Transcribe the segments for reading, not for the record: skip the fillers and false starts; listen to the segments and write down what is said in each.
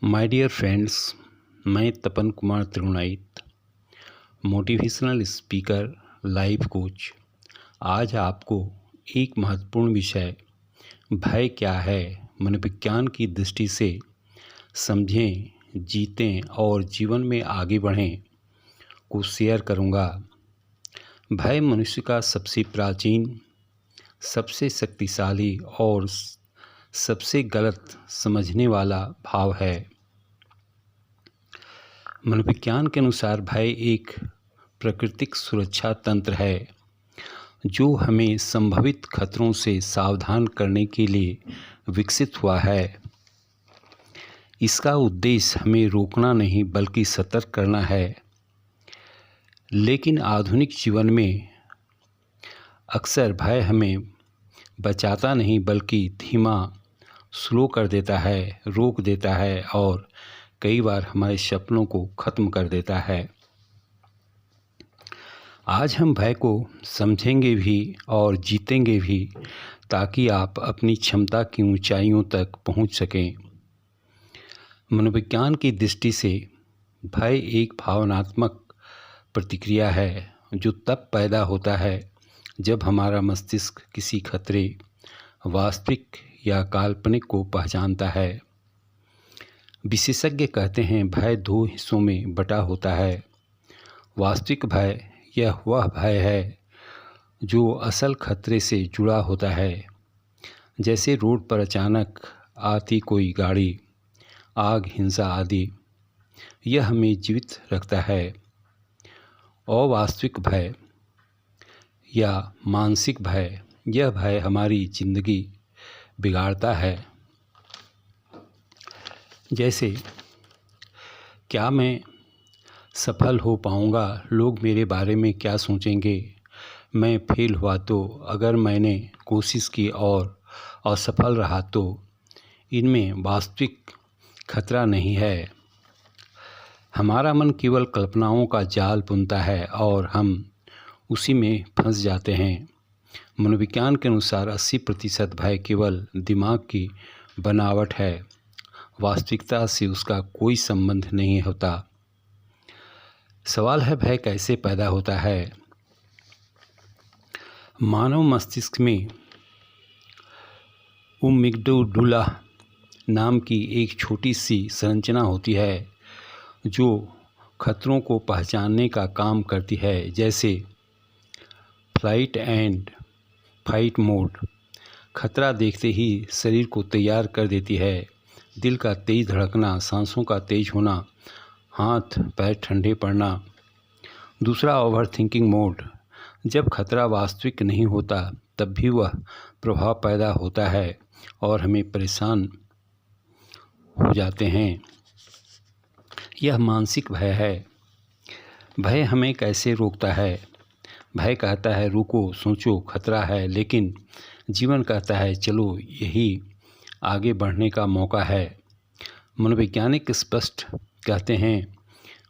My dear friends, मैं Tapan Kumar Trigunait, motivational speaker, life coach. आज आपको एक महत्वपूर्ण विषय भय क्या है, मनोविज्ञान की दृष्टि से समझें, जीतें और जीवन में आगे बढ़ें को शेयर करूंगा। भय मनुष्य का सबसे प्राचीन, सबसे शक्तिशाली और सबसे गलत समझने वाला भाव है। मनोविज्ञान के अनुसार भय एक प्राकृतिक सुरक्षा तंत्र है जो हमें संभावित खतरों से सावधान करने के लिए विकसित हुआ है। इसका उद्देश्य हमें रोकना नहीं बल्कि सतर्क करना है। लेकिन आधुनिक जीवन में अक्सर भय हमें बचाता नहीं बल्कि धीमा, स्लो कर देता है, रोक देता है और कई बार हमारे सपनों को ख़त्म कर देता है। आज हम भय को समझेंगे भी और जीतेंगे भी ताकि आप अपनी क्षमता की ऊंचाइयों तक पहुंच सकें। मनोविज्ञान की दृष्टि से भय एक भावनात्मक प्रतिक्रिया है जो तब पैदा होता है जब हमारा मस्तिष्क किसी खतरे, वास्तविक या काल्पनिक को पहचानता है। विशेषज्ञ कहते हैं भय दो हिस्सों में बटा होता है। वास्तविक भय यह वह भय है जो असल खतरे से जुड़ा होता है, जैसे रोड पर अचानक आती कोई गाड़ी, आग, हिंसा आदि। यह हमें जीवित रखता है। अवास्तविक भय या मानसिक भय, यह भय हमारी जिंदगी बिगाड़ता है। जैसे, क्या मैं सफल हो पाऊंगा? लोग मेरे बारे में क्या सोचेंगे? मैं फेल हुआ तो? अगर मैंने कोशिश की और असफल रहा तो? इनमें वास्तविक खतरा नहीं है। हमारा मन केवल कल्पनाओं का जाल बुनता है और हम उसी में फंस जाते हैं। मनोविज्ञान के अनुसार 80% भय केवल दिमाग की बनावट है। वास्तविकता से उसका कोई संबंध नहीं होता। सवाल है, भय कैसे पैदा होता है? मानव मस्तिष्क में अमिगडाला नाम की एक छोटी सी संरचना होती है जो खतरों को पहचानने का काम करती है, जैसे फ्लाइट एंड फाइट मोड। खतरा देखते ही शरीर को तैयार कर देती है। दिल का तेज धड़कना, सांसों का तेज होना, हाथ पैर ठंडे पड़ना। दूसरा, ओवर थिंकिंग मोड। जब खतरा वास्तविक नहीं होता तब भी वह प्रभाव पैदा होता है और हमें परेशान हो जाते हैं। यह मानसिक भय है। भय हमें कैसे रोकता है? भय कहता है रुको, सोचो, खतरा है, लेकिन जीवन कहता है चलो, यही आगे बढ़ने का मौका है। मनोवैज्ञानिक स्पष्ट कहते हैं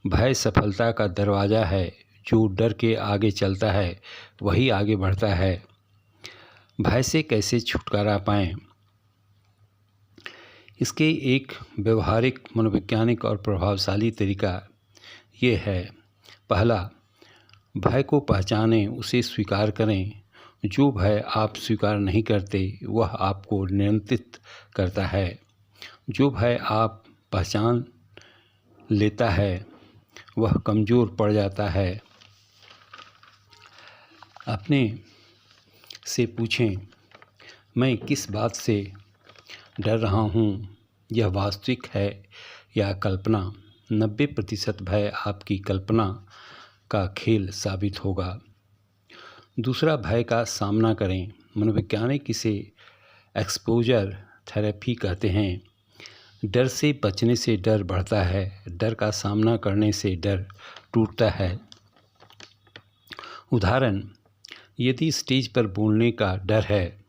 भय सफलता का दरवाज़ा है। जो डर के आगे चलता है वही आगे बढ़ता है। भय से कैसे छुटकारा पाएं? इसके एक व्यवहारिक, मनोवैज्ञानिक और प्रभावशाली तरीका ये है। पहला, भय को पहचानें, उसे स्वीकार करें। जो भय आप स्वीकार नहीं करते वह आपको नियंत्रित करता है। जो भय आप पहचान लेता है वह कमज़ोर पड़ जाता है। अपने से पूछें, मैं किस बात से डर रहा हूँ? यह वास्तविक है या कल्पना? 90% भय आपकी कल्पना का खेल साबित होगा। दूसरा, भय का सामना करें। मनोवैज्ञानिक इसे एक्सपोजर थेरेपी कहते हैं। डर से बचने से डर बढ़ता है, डर का सामना करने से डर टूटता है। उदाहरण, यदि स्टेज पर बोलने का डर है,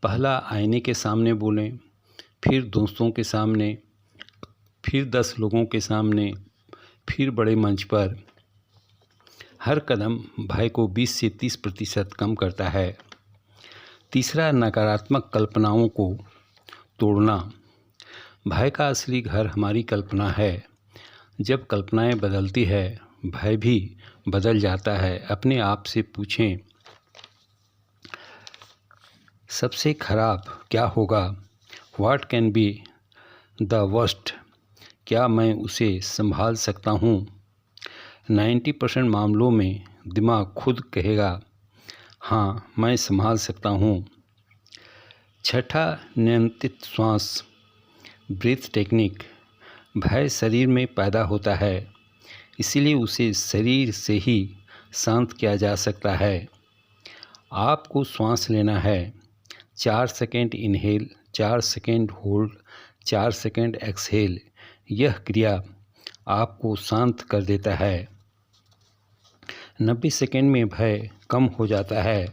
पहला आईने के सामने बोलें, फिर दोस्तों के सामने, फिर 10 लोगों के सामने, फिर बड़े मंच पर। हर कदम भय को 20 से 30% कम करता है। तीसरा, नकारात्मक कल्पनाओं को तोड़ना। भय का असली घर हमारी कल्पना है। जब कल्पनाएं बदलती है, भय भी बदल जाता है। अपने आप से पूछें, सबसे खराब क्या होगा? What can be the worst? क्या मैं उसे संभाल सकता हूँ? 90% मामलों में दिमाग खुद कहेगा, हाँ मैं संभाल सकता हूँ। छठा, नियंत्रित श्वास, ब्रीथ टेक्निक। भय शरीर में पैदा होता है, इसीलिए उसे शरीर से ही शांत किया जा सकता है। आपको श्वास लेना है, 4 second inhale, 4 second hold, 4 second exhale. यह क्रिया आपको शांत कर देता है। 90 सेकेंड में भय कम हो जाता है।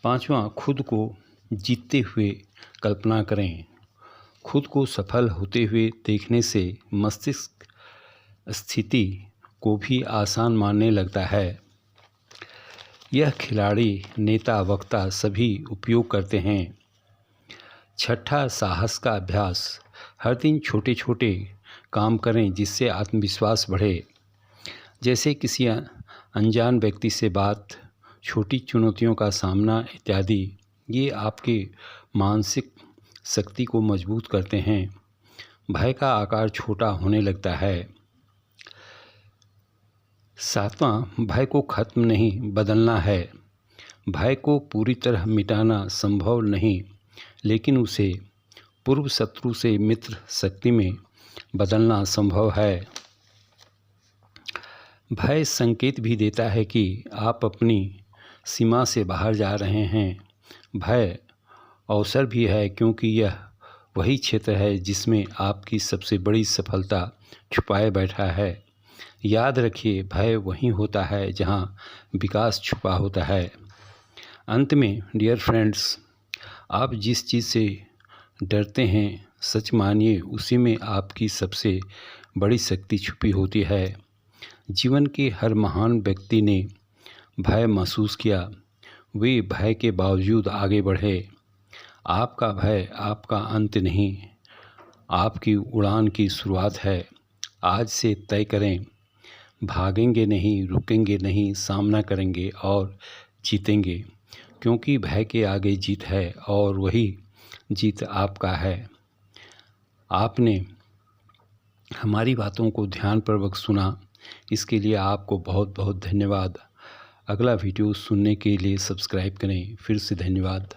पांचवा, खुद को जीतते हुए कल्पना करें। खुद को सफल होते हुए देखने से मस्तिष्क स्थिति को भी आसान मानने लगता है। यह खिलाड़ी, नेता, वक्ता सभी उपयोग करते हैं। छठा, साहस का अभ्यास। हर दिन छोटे छोटे काम करें जिससे आत्मविश्वास बढ़े। जैसे किसी अनजान व्यक्ति से बात, छोटी चुनौतियों का सामना इत्यादि। ये आपके मानसिक शक्ति को मजबूत करते हैं। भय का आकार छोटा होने लगता है। सातवां, भय को खत्म नहीं, बदलना है। भय को पूरी तरह मिटाना संभव नहीं, लेकिन उसे पूर्व शत्रु से मित्र शक्ति में बदलना संभव है। भय संकेत भी देता है कि आप अपनी सीमा से बाहर जा रहे हैं। भय अवसर भी है, क्योंकि यह वही क्षेत्र है जिसमें आपकी सबसे बड़ी सफलता छुपाए बैठा है। याद रखिए, भय वहीं होता है जहां विकास छुपा होता है। अंत में डियर फ्रेंड्स, आप जिस चीज़ से डरते हैं, सच मानिए उसी में आपकी सबसे बड़ी शक्ति छुपी होती है। जीवन के हर महान व्यक्ति ने भय महसूस किया, वे भय के बावजूद आगे बढ़े। आपका भय आपका अंत नहीं, आपकी उड़ान की शुरुआत है। आज से तय करें, भागेंगे नहीं, रुकेंगे नहीं, सामना करेंगे और जीतेंगे, क्योंकि भय के आगे जीत है और वही जीत आपका है। आपने हमारी बातों को ध्यानपूर्वक सुना, इसके लिए आपको बहुत बहुत धन्यवाद। अगला वीडियो सुनने के लिए सब्सक्राइब करें। फिर से धन्यवाद।